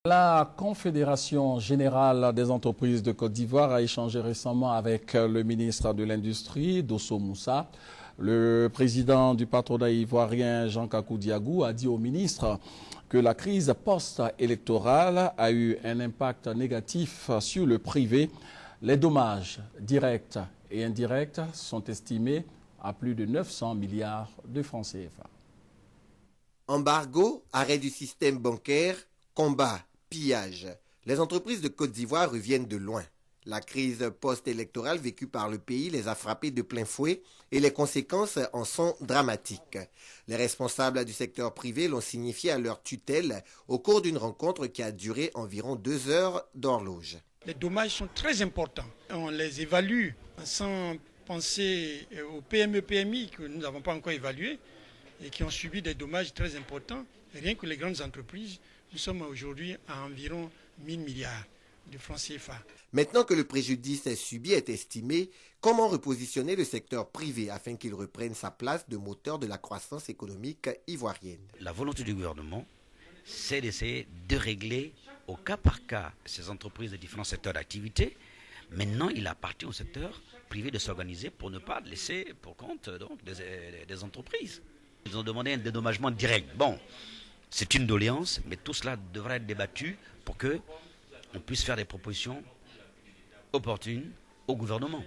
La Confédération générale des entreprises de Côte d'Ivoire a échangé récemment avec le ministre de l'Industrie, Dosso Moussa. Le président du patronat ivoirien, Jean Kakou Diagou, a dit au ministre que la crise post-électorale a eu un impact négatif sur le privé. Les dommages directs et indirects sont estimés à plus de 900 milliards de francs CFA. Embargo, arrêt du système bancaire, combat, pillage. Les entreprises de Côte d'Ivoire reviennent de loin. La crise post-électorale vécue par le pays les a frappés de plein fouet et les conséquences en sont dramatiques. Les responsables du secteur privé l'ont signifié à leur tutelle au cours d'une rencontre qui a duré environ 2 heures d'horloge. Les dommages sont très importants. On les évalue sans penser aux PME-PMI que nous n'avons pas encore évalués et qui ont subi des dommages très importants. Et rien que les grandes entreprises, nous sommes aujourd'hui à environ 1000 milliards de francs CFA. Maintenant que le préjudice subi est estimé, comment repositionner le secteur privé afin qu'il reprenne sa place de moteur de la croissance économique ivoirienne? La volonté du gouvernement, c'est d'essayer de régler au cas par cas ces entreprises de différents secteurs d'activité. Maintenant, il appartient au secteur privé de s'organiser pour ne pas laisser pour compte donc, des entreprises. Ils ont demandé un dédommagement direct. Bon, c'est une doléance, mais tout cela devrait être débattu pour qu'on puisse faire des propositions opportunes au gouvernement.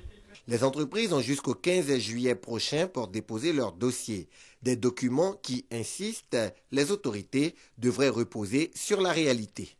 Les entreprises ont jusqu'au 15 juillet prochain pour déposer leur dossier. Des documents qui, insistent les autorités, devraient reposer sur la réalité.